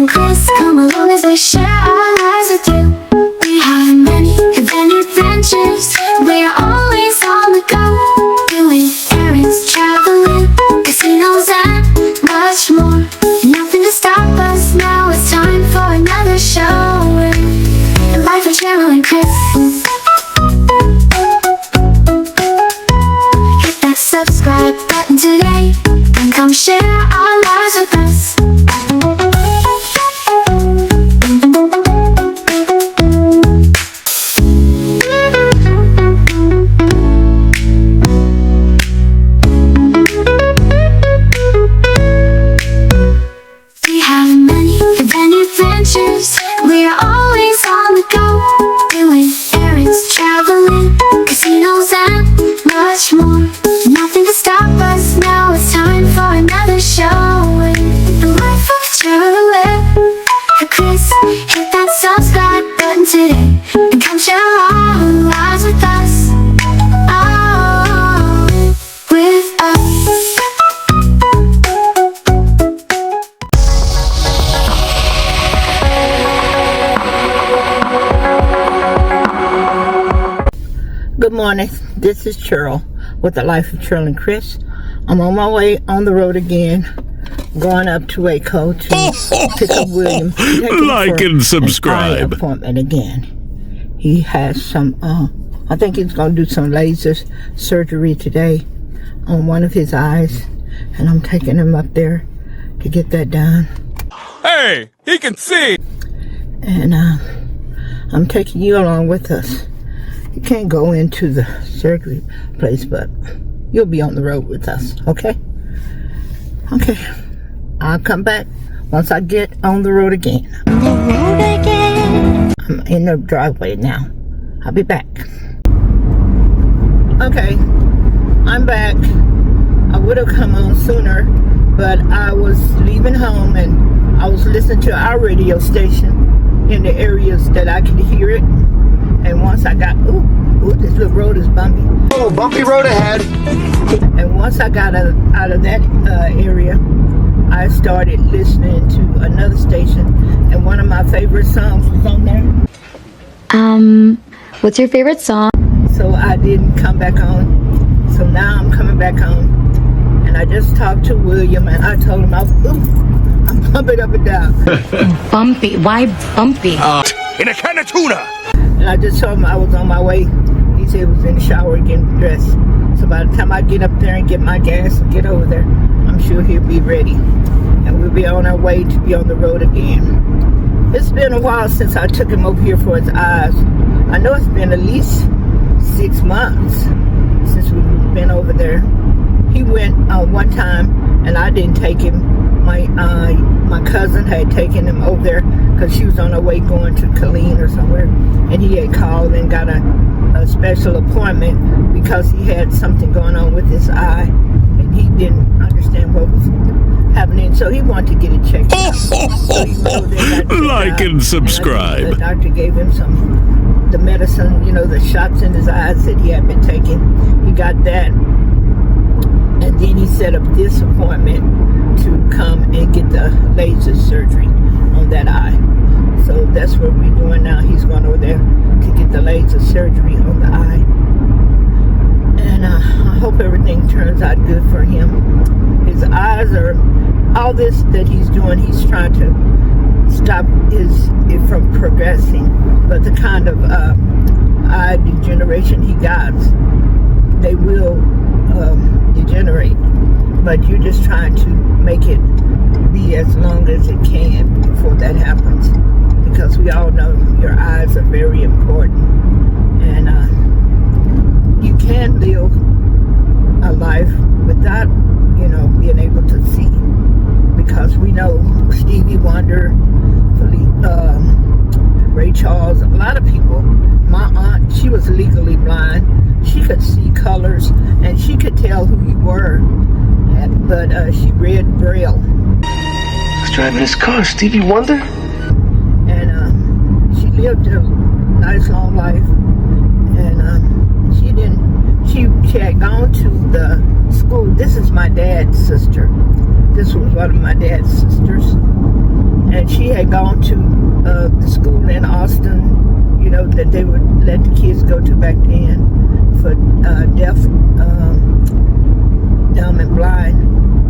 and Chris come along as they share our lives with you. We have many adventures. We are always on the go, doing errands, traveling, casinos, and much more. Nothing to stop us now. It's time for another show. The life of Cheryl and Chris. Hit that subscribe button today and come share our lives with us. We are always on the go, doing errands, traveling, casinos, and much more. Nothing to stop us now. It's time for another show. The life of Cheryl and Chris. Hit that subscribe button today and come share our lives with us. Oh, with us. Good morning, this is Cheryl with the Life of Cheryl and Chris. I'm on my way on the road again, going up to Waco to pick up William. Like and subscribe. An eye appointment again. He has some, I think he's going to do some laser surgery today on one of his eyes, and I'm taking him up there to get that done. Hey, he can see! And I'm taking you along with us. You can't go into the surgery place, but you'll be on the road with us, okay? Okay. I'll come back once I get on the road again. On the road again. I'm in the driveway now. I'll be back. Okay. I'm back. I would have come on sooner, but I was leaving home and I was listening to our radio station in the areas that I could hear it. And once I got, ooh, this little road is bumpy. Oh, bumpy road ahead. And once I got out of that area, I started listening to another station, and one of my favorite songs was on there. What's your favorite song? So I didn't come back on. So now I'm coming back on. And I just talked to William, and I told him, I'm bumping up and down. Bumpy? Why bumpy? In a can of tuna! And I just told him I was on my way. He said he was in the shower getting dressed. So by the time I get up there and get my gas and get over there, I'm sure he'll be ready. And we'll be on our way to be on the road again. It's been a while since I took him over here for his eyes. I know it's been at least 6 months since we've been over there. He went one time and I didn't take him. My cousin had taken him over there because she was on her way going to Killeen or somewhere, and he had called and got a special appointment because he had something going on with his eye and he didn't understand what was happening, so he wanted to get it checked out. So he went over there, like and subscribe. And the doctor gave him the medicine, the shots in his eyes that he had been taking. He got that, and then he set up this appointment to come and get the laser surgery on that eye. So that's what we're doing now. He's going over there to get the laser surgery on the eye. And I hope everything turns out good for him. His eyes are, all this that he's doing, he's trying to stop it from progressing. But the kind of eye degeneration he got, they will degenerate. But you're just trying to make it be as long as it can before that happens, because we all know your eyes are very important, and you can live a life without being able to see, because we know Stevie Wonder, Ray Charles, a lot of people. My aunt, she was legally blind. She could see colors and she could tell who you were, but she read Braille. He's driving his car, Stevie Wonder? And she lived a nice long life, and she had gone to the school. This is my dad's sister. This was one of my dad's sisters, and and she had gone to the school in Austin, you know, that they would let the kids go to back then for deaf, dumb and blind.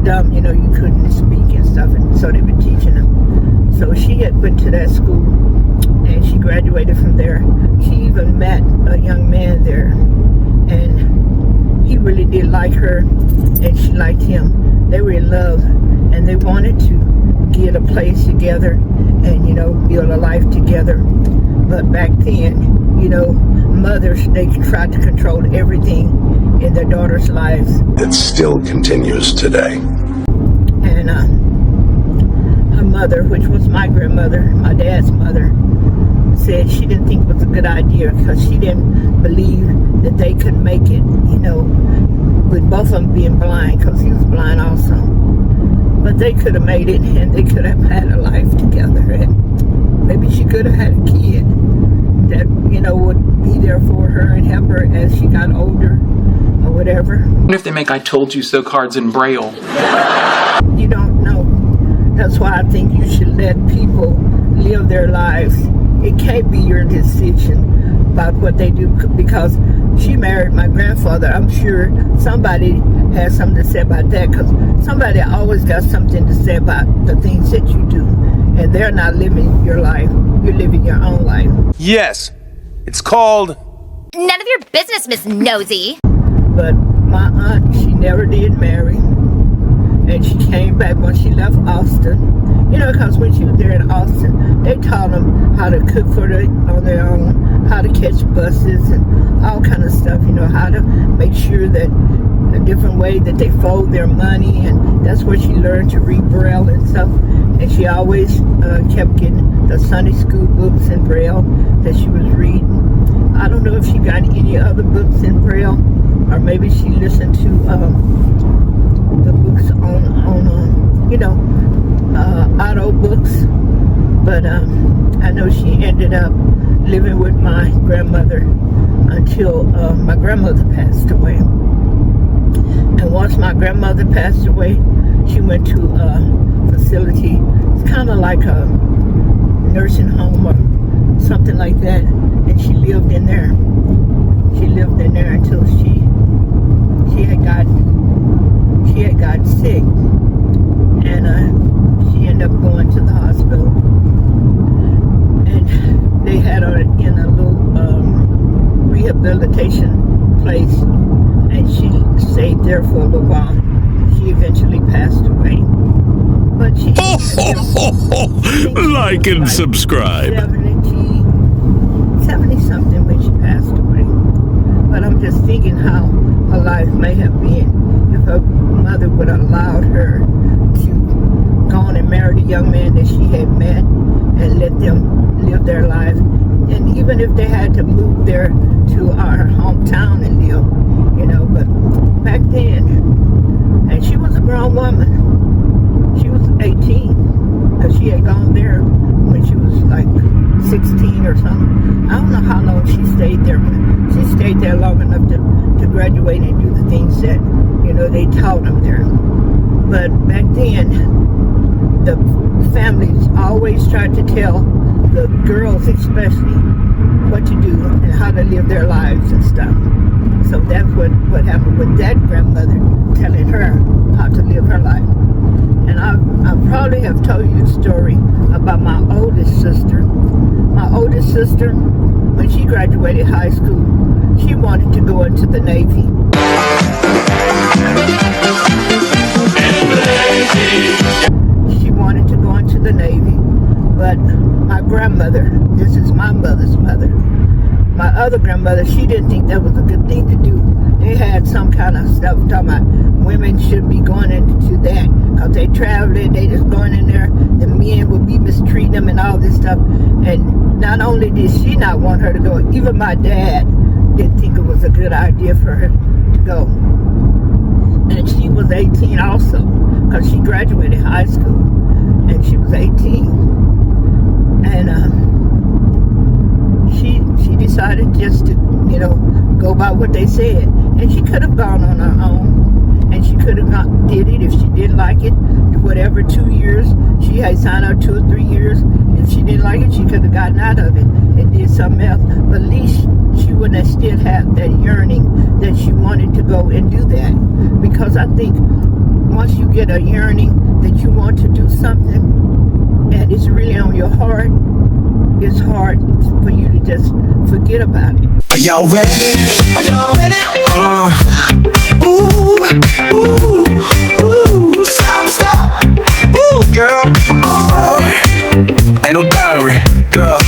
Dumb, you know, you couldn't speak and stuff, and so they were teaching them. So she had went to that school, and she graduated from there. She even met a young man there, and he really did like her, and she liked him. They were in love, and they wanted to get a place together and, you know, build a life together. But back then, you know, mothers, they tried to control everything in their daughters' lives. It still continues today. And her mother, which was my grandmother, my dad's mother, said she didn't think it was a good idea because she didn't believe that they could make it, you know, with both of them being blind, because he was blind also. But they could have made it, and they could have had a life together, and maybe she could have had a kid that, you know, would be there for her and help her as she got older or whatever. What if they make I told you so cards in Braille? You don't know. That's why I think you should let people live their lives. It can't be your decision about what they do, because she married my grandfather. I'm sure somebody has something to say about that, because somebody always got something to say about the things that you do, and they're not living your life. You're living your own life. Yes, it's called... None of your business, Miss Nosy. But my aunt, she never did marry, and she came back when she left Austin. You know, because when she was there in Austin, they taught them how to cook on their own, how to catch buses and all kind of stuff, you know, how to make sure that a different way that they fold their money, and that's where she learned to read Braille and stuff. And she always kept getting the Sunday school books in Braille that she was reading. I don't know if she got any other books in Braille, or maybe she listened to the books on you know, auto books. But I know she ended up living with my grandmother until my grandmother passed away. And once my grandmother passed away, she went to a facility. It's kind of like a nursing home or something like that, and she lived in there. She lived in there until she had gotten sick, and she ended up going to the hospital, and they had her in a little rehabilitation place, and she stayed there for a little while. She eventually passed away, but she Like and subscribe. 70 something when she passed away. But I'm just thinking how her life may have been if her mother would have allowed her to go on and marry the young man that she had met and let them live their life. And even if they had to move there to our hometown and live, you know, but back then, and she was a grown woman. She was 18, because she had gone there when she was like 16 or something. I don't know how long she stayed there, but she stayed there long enough to graduate and do the things that, you know, they taught them there. But back then, the families always tried to tell the girls especially what to do and how to live their lives and stuff. So that's what happened with that grandmother, telling her how to live her life. And I probably have told you a story about my oldest sister. My oldest sister, when she graduated high school, she wanted to go into the Navy. She wanted to go into the Navy, but my grandmother, this is my mother's mother, my other grandmother, she didn't think that was a good thing to do. They had some kind of stuff talking about women shouldn't be going into that because they traveling, they just going in there, the men would be mistreating them and all this stuff. And not only did she not want her to go, even my dad didn't think it was a good idea for her to go. And she was 18 also, because she graduated high school, and she was 18. And she decided just to, you know, go by what they said. And she could have gone on her own, and she could have did it if she didn't like it, to whatever 2 years. She had signed out 2 or 3 years. If she didn't like it, she could have gotten out of it and did something else. But at least she wouldn't have still have that yearning that she wanted to go and do that. Because I think once you get a yearning that you want to do something and it's really on your heart, it's hard for you to just forget about it. Are y'all ready? Are y'all ready? Ooh, stop. Ooh, girl. Ain't no diary, girl.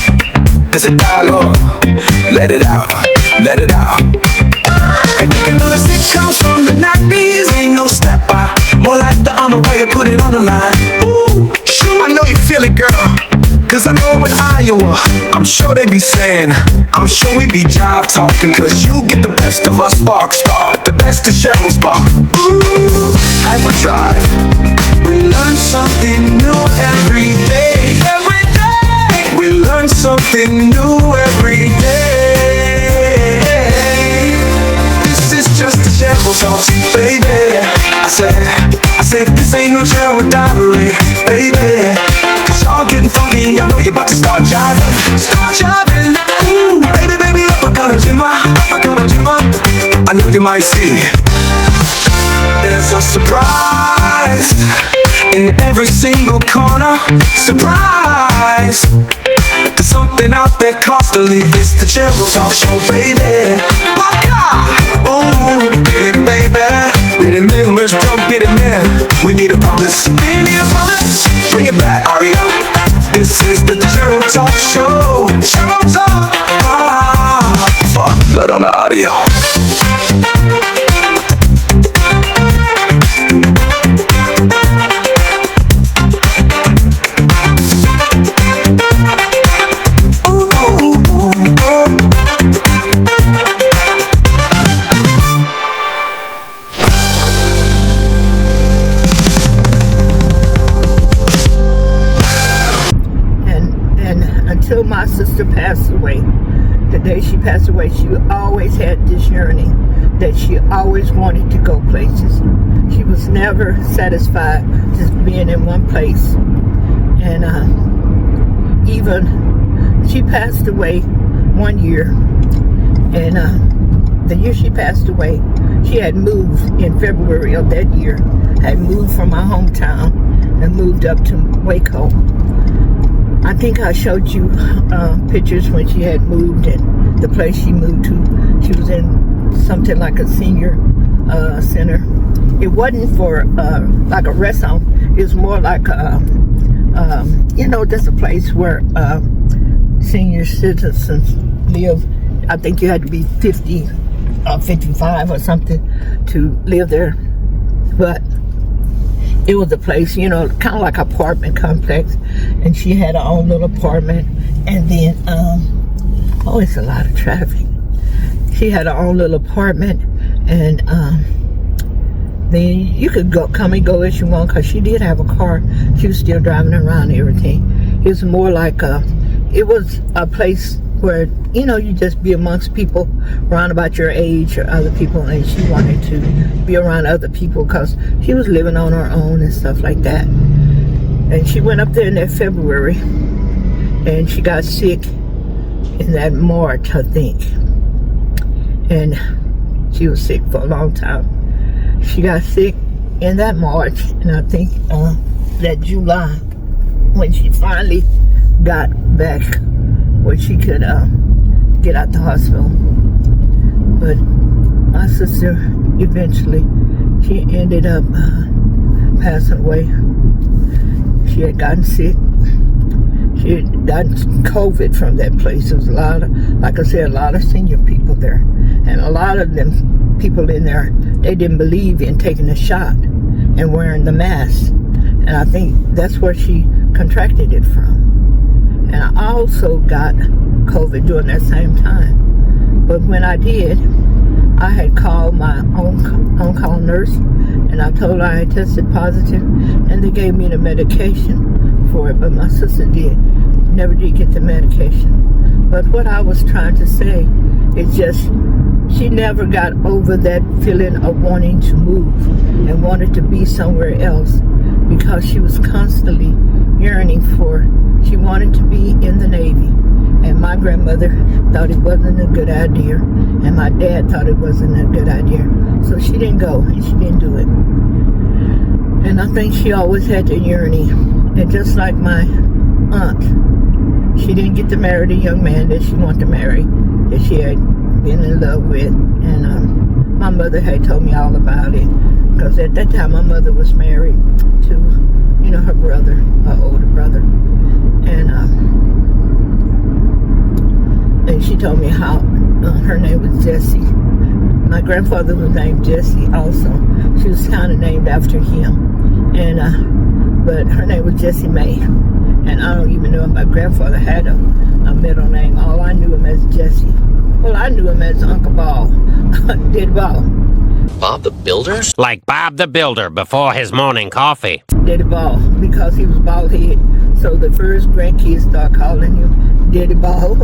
It's a dialogue. Let it out. And you can notice it comes from the 90s. Ain't no step by. More like the on the way you put it on the line. Ooh, sure, I know you feel it, girl. Cause I know in Iowa, I'm sure they be saying, I'm sure we be jive talking. Cause you get the best of us spark star, the best of Cheryl Spark. Ooh, hyperdrive. We learn something new every day. Every day. We learn something new every day. This is just a Cheryl Talk, baby. I said, this ain't no Cheryl diary, baby. Cause y'all getting funky, I know you're about to start jiving. Ooh, baby, up I got a gym. I know you might see there's a surprise in every single corner. Surprise, there's something out there constantly. It's the Cheryl Talk Show, baby. My God, oh, baby. Let it in, let's jump, get it, man. We need a promise. Bring it back, Aria. This is the Cheryl Talk Show. Cheryl Talk. Blood on the audio. Until my sister passed away, the day she passed away, she always had this yearning that she always wanted to go places. She was never satisfied just being in one place. And even she passed away one year, and the year she passed away, she had moved in February of that year, had moved from my hometown and moved up to Waco. I think I showed you pictures when she had moved and the place she moved to. She was in something like a senior center. It wasn't for like a rest home. It was more like just a place where senior citizens live. I think you had to be 50 or 55 or something to live there. But it was a place, kind of like an apartment complex, and she had her own little apartment. And then, it's a lot of traffic. She had her own little apartment, and then you could come and go as you want, because she did have a car. She was still driving around and everything. It was more like it was a place where, you just be amongst people around about your age or other people, and she wanted to be around other people because she was living on her own and stuff like that. And she went up there in that February, and she got sick in that March, I think. And she was sick for a long time. She got sick in that March, and I think that July, when she finally got back where she could get out the hospital. But my sister, eventually, she ended up passing away. She had gotten sick. She had gotten COVID from that place. There was a lot of, like I said, a lot of senior people there. And a lot of them people in there, they didn't believe in taking a shot and wearing the mask. And I think that's where she contracted it from. And I also got COVID during that same time. But when I did, I had called my on-call nurse, and I told her I had tested positive, and they gave me the medication for it. But my sister never did get the medication. But what I was trying to say is just, she never got over that feeling of wanting to move and and wanted to be somewhere else because she was constantly yearning for, she wanted to be in the Navy. And my grandmother thought it wasn't a good idea, and my dad thought it wasn't a good idea. So she didn't go, and she didn't do it. And I think she always had the yearning. And just like my aunt, she didn't get to marry the young man that she wanted to marry, that she had been in love with. And my mother had told me all about it, because at that time my mother was married to, her brother, her older brother. And she told me how her name was Jessie. My grandfather was named Jesse also. She was kind of named after him. But her name was Jessie May. And I don't even know if my grandfather had a middle name. All I knew him as Jesse. Well, I knew him as Uncle Ball. Did Ball. Bob the Builder? Like Bob the Builder before his morning coffee. Diddy Ball, because he was bald head. So the first grandkids start calling him Diddy Ball.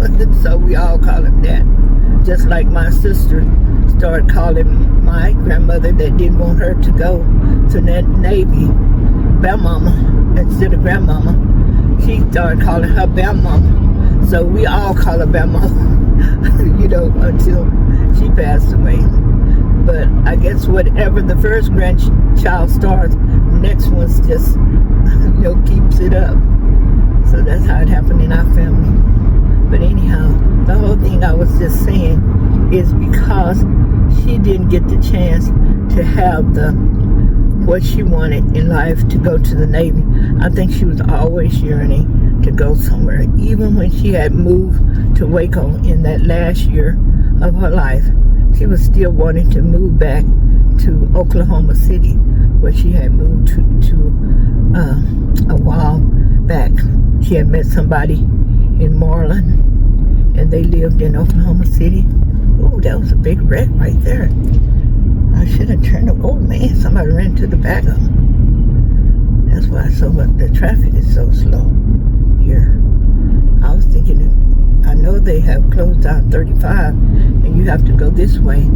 So we all call him that. Just like my sister started calling my grandmother that didn't want her to go to the Navy, Bam Mama, instead of Grandmama. She started calling her Bam Mama. So we all call her Bam Mama, until she passed away. But I guess whatever the first grandchild starts, the next one's just, keeps it up. So that's how it happened in our family. But anyhow, the whole thing I was just saying is because she didn't get the chance to have what she wanted in life, to go to the Navy. I think she was always yearning to go somewhere. Even when she had moved to Waco in that last year of her life, she was still wanting to move back to Oklahoma City, where she had moved to a while back. She had met somebody in Marlin, and they lived in Oklahoma City. Oh, that was a big wreck right there. I should have turned. Oh man, somebody ran to the back of them. That's why the traffic is so slow here. I was thinking, I know they have closed down 35, and you have to go this way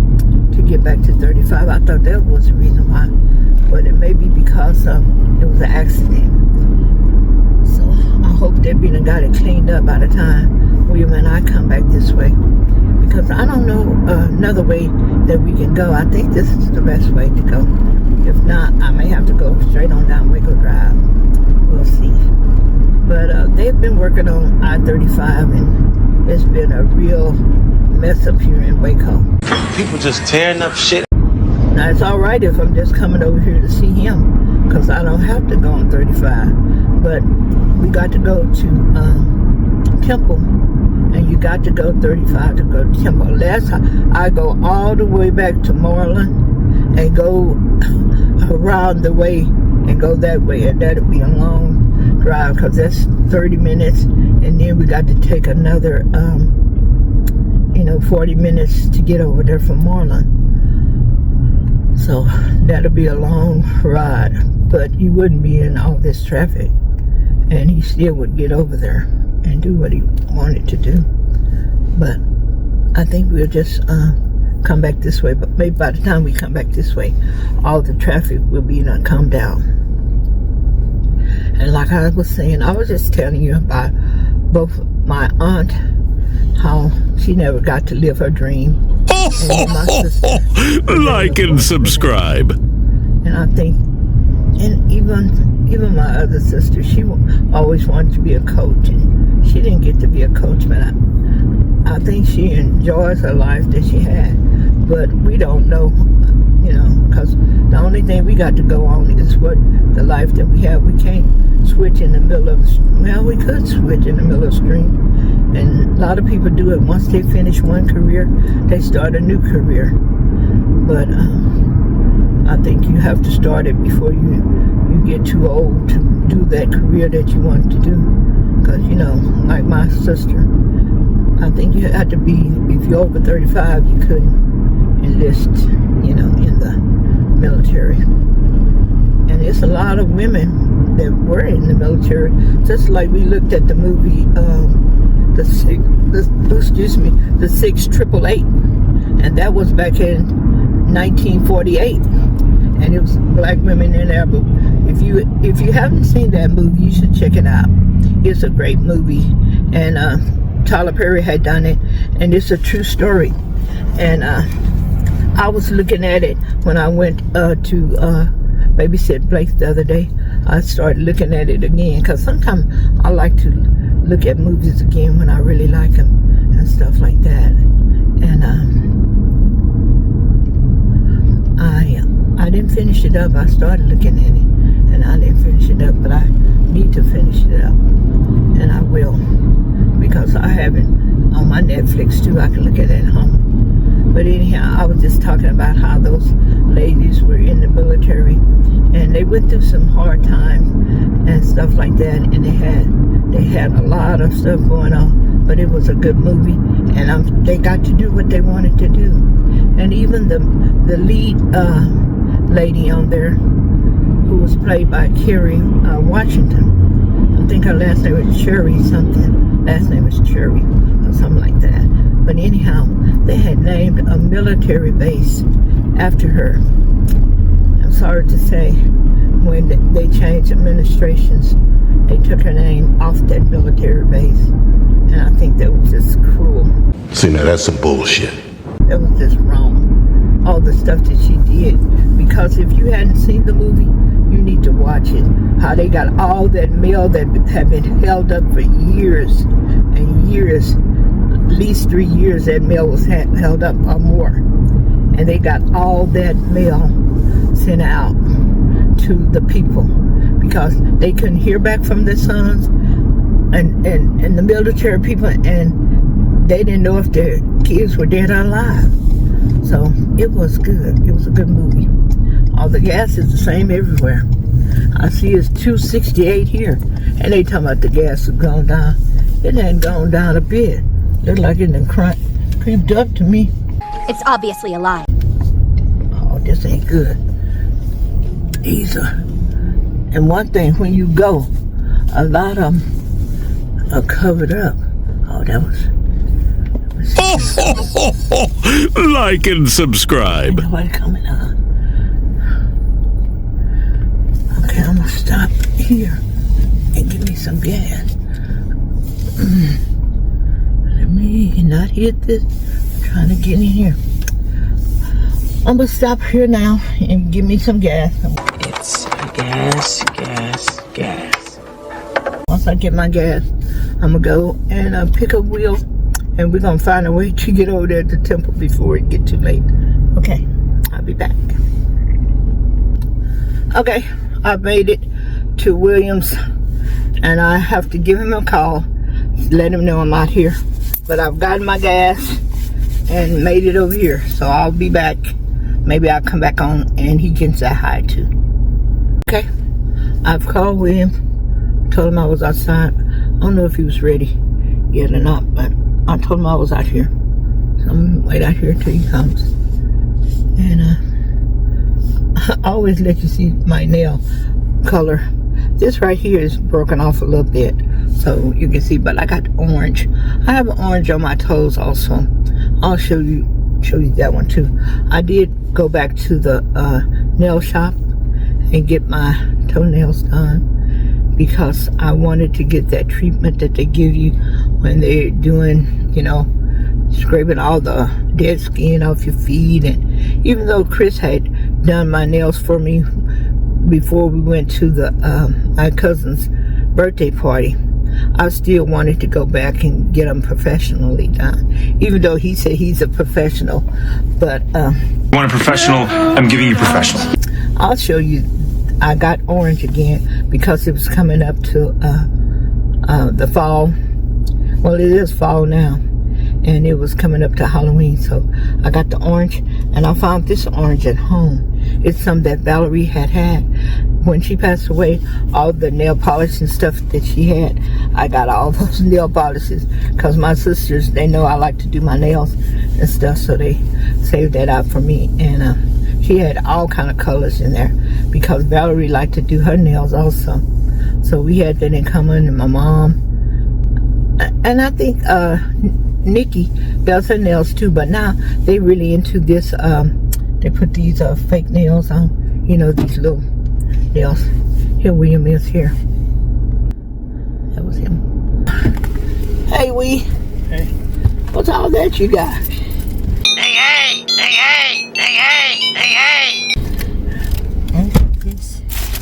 to get back to 35. I thought that was the reason why, but it may be because it was an accident. So I hope they've got it cleaned up by the time William and I come back this way, because I don't know another way that we can go. I think this is the best way to go. If not, I may have to go straight on down Waco Drive. We'll see. But they've been working on I-35, and it's been a real mess up here in Waco. People just tearing up shit. Now, it's all right if I'm just coming over here to see him, because I don't have to go on 35. But we got to go to Temple, and you got to go 35 to go to Temple. I go all the way back to Marlin and go around the way and go that way, and that'll be a long drive, because that's 30 minutes, and then we got to take another 40 minutes to get over there from Marlin. So that'll be a long ride, but you wouldn't be in all this traffic, and he still would get over there and do what he wanted to do. But I think we'll just come back this way. But maybe by the time we come back this way, all the traffic will be calm down. And like I was saying, I was just telling you about both my aunt, how she never got to live her dream, and my sister. Like and subscribe. And I think, and even my other sister, she always wanted to be a coach, and she didn't get to be a coach, but I think she enjoys her life that she had. But we don't know, because the only thing we got to go on is what the life that we have. We can't switch in the middle of, we could switch in the middle of the stream. And a lot of people do it. Once they finish one career, they start a new career. But I think you have to start it before you get too old to do that career that you want to do. Because, like my sister, I think you had to be, if you're over 35, you couldn't enlist, in the military. And it's a lot of women that were in the military. Just like we looked at the movie, the 6 888, and that was back in 1948. and it was black women in there. But if you haven't seen that movie, you should check it out. It's a great movie, and Tyler Perry had done it, and it's a true story. And I was looking at it when I went to babysit Blake the other day. I started looking at it again, because sometimes I like to look at movies again when I really like them and stuff like that. And I didn't finish it up. I started looking at it and I didn't finish it up, but I need to finish it up, and I will, because I have it on my Netflix too. I can look at it at home. But anyhow, I was just talking about how those ladies were in the military, and they went through some hard times and stuff like that, and they had a lot of stuff going on, but it was a good movie, and they got to do what they wanted to do. And even the lead lady on there, who was played by Kerry Washington, I think her last name was Cherry something. Last name was Cherry or something like that. But anyhow, they had named a military base after her. I'm sorry to say, when they changed administrations, they took her name off that military base. And I think that was just cruel. See, now that's some bullshit. That was just wrong. All the stuff that she did. Because if you hadn't seen the movie, you need to watch it. How they got all that mail that had been held up for years and years. At least 3 years that mail was held up or more. And they got all that mail sent out to the people, because they couldn't hear back from their sons and the military people, and they didn't know if their kids were dead or alive. So it was good. It was a good movie. All the gas is the same everywhere. I see it's $2.68 here, and they talking about the gas has gone down. It ain't gone down a bit. Looks like it done creeped up to me. It's obviously a lie. Oh, this ain't good. These are, and one thing, when you go, a lot of them are covered up. Oh, that was. Like and subscribe. Ain't nobody coming on. Okay, I'm gonna stop here and give me some gas. Let me not hit this. I'm trying to get in here. I'm gonna stop here now and give me some gas. It's gas. Once I get my gas, I'm gonna go and pick up Will, and we're gonna find a way to get over there at the temple before it get too late. Okay, I'll be back. Okay, I've made it to Williams, and I have to give him a call, let him know I'm out here. But I've gotten my gas and made it over here, so I'll be back. Maybe I'll come back on and he can say hi too. Okay, I've called William, told him I was outside. I don't know if he was ready yet or not, but I told him I was out here. So I'm gonna wait out here till he comes. And I always let you see my nail color. This right here is broken off a little bit, so you can see, but I got orange. I have orange on my toes also. I'll show you that one too. I did go back to the nail shop and get my toenails done, because I wanted to get that treatment that they give you when they're doing, you know, scraping all the dead skin off your feet. And even though Chris had done my nails for me before we went to the my cousin's birthday party, I still wanted to go back and get them professionally done, even though he said he's a professional. But you want a professional? I'm giving you professional. I'll show you. I got orange again because it was coming up to the fall. Well, it is fall now, and it was coming up to Halloween, so I got the orange, and I found this orange at home. It's some that Valerie had when she passed away. All the nail polish and stuff that she had, I got all those nail polishes, because my sisters, they know I like to do my nails and stuff, so they saved that out for me. And she had all kind of colors in there, because Valerie liked to do her nails also. So we had that in common, and my mom, and I think Nikki does her nails too, but now they really into this. They put these fake nails on. you know, these little nails. Here William is here. That was him. Hey, Wee. Hey. What's all that you got?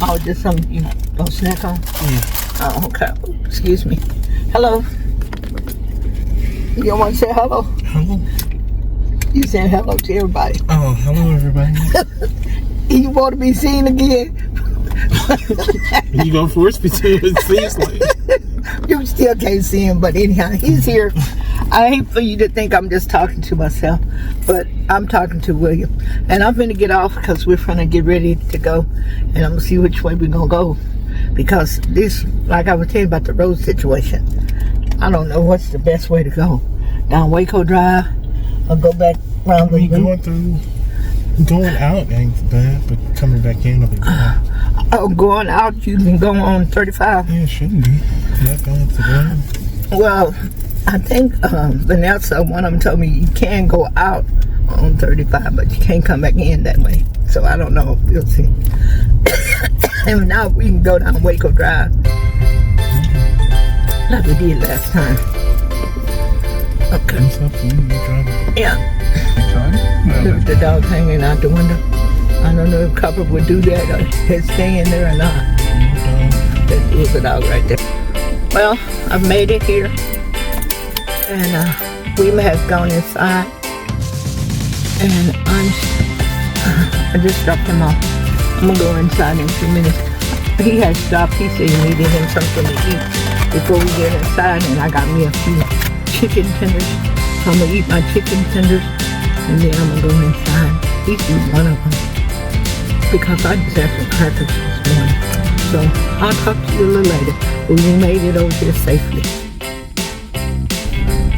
Oh, just some you don't snack on? Yeah. Oh, okay. Excuse me. Hello. You don't want to say hello? Hello. You said hello to everybody. Oh, hello everybody. You want to be seen again? You gonna force me to, it seems like. You still can't see him, but anyhow, he's here. I hate for you to think I'm just talking to myself, but I'm talking to William. And I'm going to get off because we're going to get ready to go. And I'm going to see which way we're going to go. Because this, like I was telling you about the road situation, I don't know what's the best way to go. Down Waco Drive or go back around the loop. Going out ain't bad, but coming back in will be bad. Oh, going out, you can go on 35? Yeah, it shouldn't be. Not bad to go. Well, I think Vanessa, one of them told me you can go out on 35, but you can't come back in that way. So I don't know. We'll see. And now we can go down Waco Drive like we did last time. Okay. Yeah. Look at the dog hanging out the window. I don't know if Copper would do that or he'd stay in there or not. That is a dog right there. Well, I've made it here. And we have gone inside. And I just dropped him off. I'm going to go inside in a few minutes. He has stopped. He said he needed him something to eat before we get inside. And I got me a few chicken tenders. So I'm going to eat my chicken tenders. And then I'm going to go inside. He's one of them. Because I just had some crackers this morning. So I'll talk to you a little later. But we made it over here safely.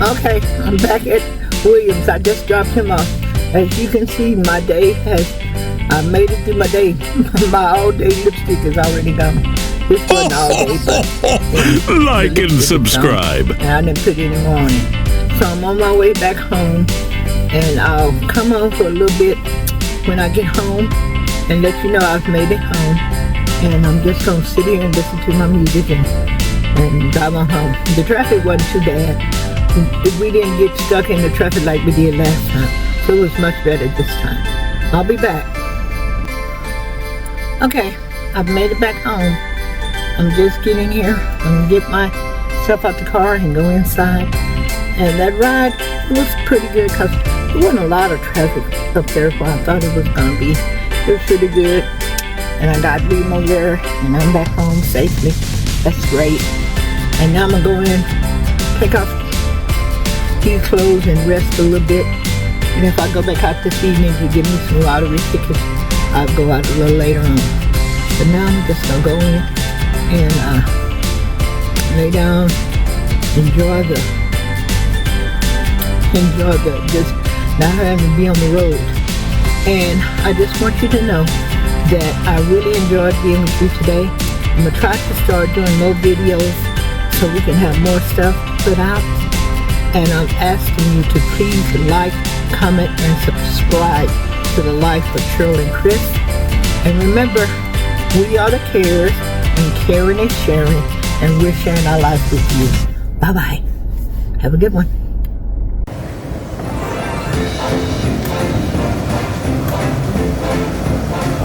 Okay, I'm back at Williams. I just dropped him off. As you can see, my day I made it through my day. My all-day lipstick is already gone. This wasn't all day, but... Like and subscribe. And I didn't put any more on it. So I'm on my way back home. And I'll come home for a little bit when I get home and let you know I've made it home. And I'm just going to sit here and listen to my music and drive on home. The traffic wasn't too bad. We didn't get stuck in the traffic like we did last time. So it was much better this time. I'll be back. Okay, I've made it back home. I'm just getting here. I'm going to get myself out the car and go inside. And that ride was pretty good because there wasn't a lot of traffic up there where I thought it was going to be. It was pretty good. And I got Liam over there and I'm back home safely. That's great. And now I'm going to go in, take off these clothes and rest a little bit. And if I go back out this evening to give me some lottery tickets, I'll go out a little later on. But now I'm just going to go in and lay down, enjoy just not having to be on the road. And I just want you to know that I really enjoyed being with you today. I'm going to try to start doing more videos so we can have more stuff put out. And I'm asking you to please like, comment, and subscribe to the life of Cheryl and Chris. And remember, we are the carers, and caring is sharing, and we're sharing our life with you. Bye-bye. Have a good one.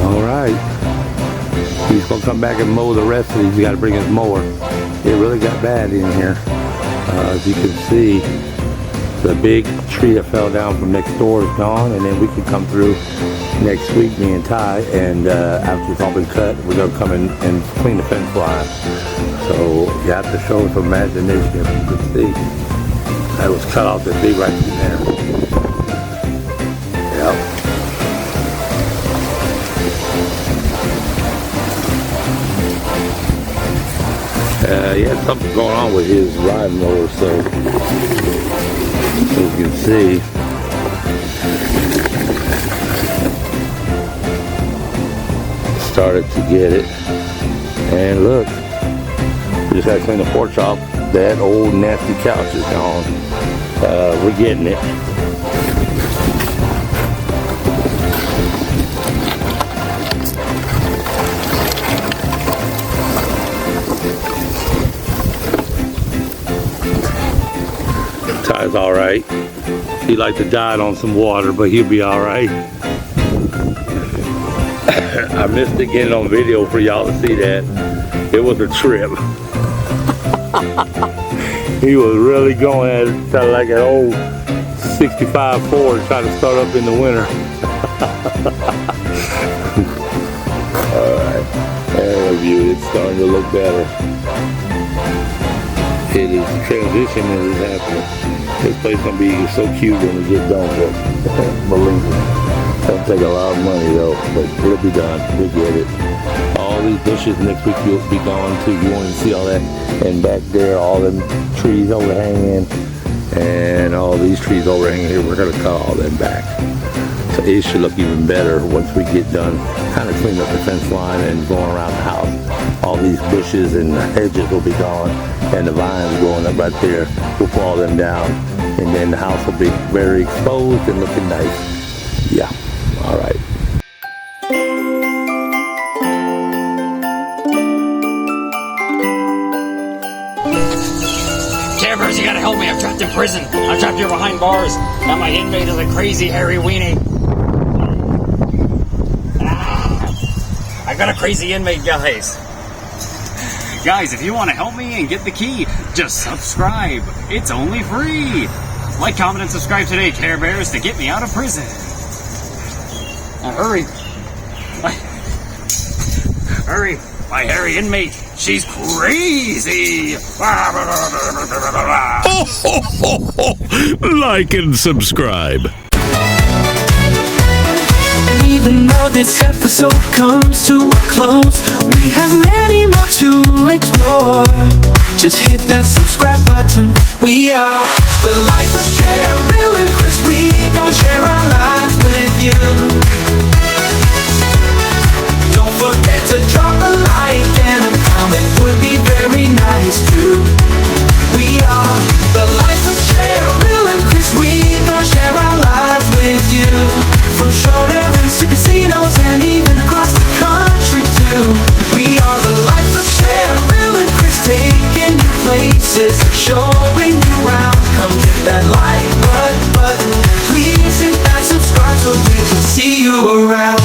All right. He's going to come back and mow the rest of these. He's got to bring his mower. It really got bad in here. As you can see, the big tree that fell down from next door is gone, and then we can come through next week, me and Ty, and after it's all been cut, we're going to come in and clean the fence line. So you have to show some imagination. You can see that was cut off that big right in there. Yep. He had something going on with his riding mower, so as you can see, started to get it. And look, we just had to clean the porch off. That old nasty couch is gone. We're getting it. guy's all right. He like to die on some water, but he'll be all right. I missed it getting on video for y'all to see that. It was a trip. He was really going at it, sounded like an old 65 Ford trying to start up in the winter. Alright, there we view. It's starting to look better. It is, the transition is happening. This place gonna be so cute when we get done with it. Believe me. It'll take a lot of money though, but it'll be done. We'll get it. All these bushes next week you'll be gone too. You won't even see all that. And back there, all them trees overhanging and all these trees overhanging here, we're gonna cut all them back. So it should look even better once we get done kind of cleaning up the fence line and going around the house. All these bushes and hedges will be gone, and the vines going up right there. We'll pull all them down, and then the house will be very exposed and looking nice. Yeah, all right. Campers, you gotta help me. I'm trapped in prison. I'm trapped here behind bars. Now my inmate is a crazy hairy weenie. I got a crazy inmate, guys. Guys, if you want to help me and get the key, just subscribe. It's only free. Like, comment, and subscribe today, Care Bears, to get me out of prison. Now hurry. Hurry. My hairy inmate, she's crazy. Like and subscribe. Even though this episode comes to a close, we have many more to explore. Just hit that subscribe button. We are the life of Cheryl and Chris. We gon' share our lives with you. Don't forget to drop a like and a comment, would be very nice too. We are the life of Cheryl and Chris. We gon' share our lives with you. From showdowns to casinos and even across the country too. We are the life of Cheryl and Chris, taking you places, showing you around. Come hit that like button, please hit that subscribe so we can see you around.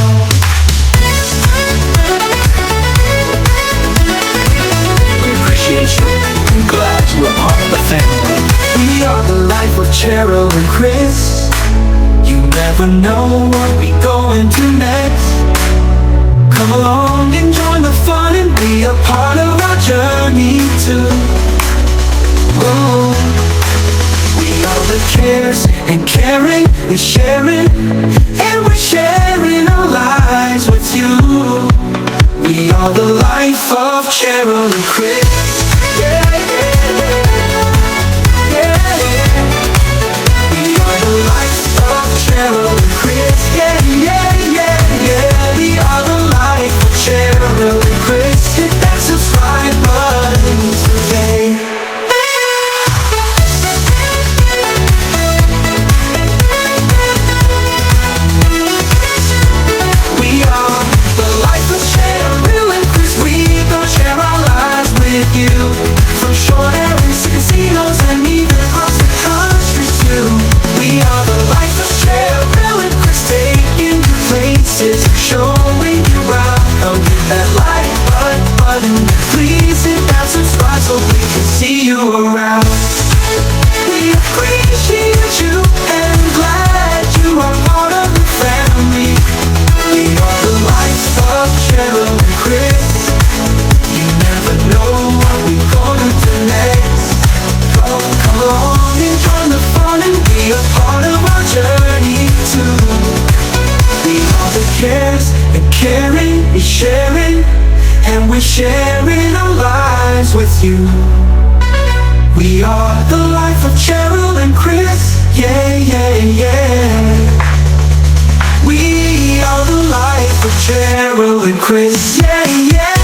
We appreciate you, I'm glad you are part of the family. We are the life of Cheryl and Chris. You never know what we going to next. Come along and join the fun and be a part of our journey too. Oh, we are the cares and caring and sharing, and we're sharing our lives with you. We are the life of Cheryl and Chris. Yeah, yeah, yeah, yeah. We are the life of Cheryl and Chris. Yeah, yeah, yeah, yeah. We are the life of Cheryl and Chris. Hit that subscribe button today. We are the life of Cheryl and Chris. We gon' share our lives with you. From short areas to casinos and even across the country too. We are the life of Cheryl and Chris, taking you places, showing you around. Come hit that like button, please hit that subscribe so we can see you around. We appreciate you and glad you are part of the family. We are the life of Cheryl and Chris. You never know what we're gonna do next. Come along and join the fun and be a part of our journey too. We are the cares and caring and sharing, and we're sharing our lives with you. We are the life of Cheryl and Chris. Yeah, yeah, yeah. We are the life of Cheryl and Chris. Yeah, yeah.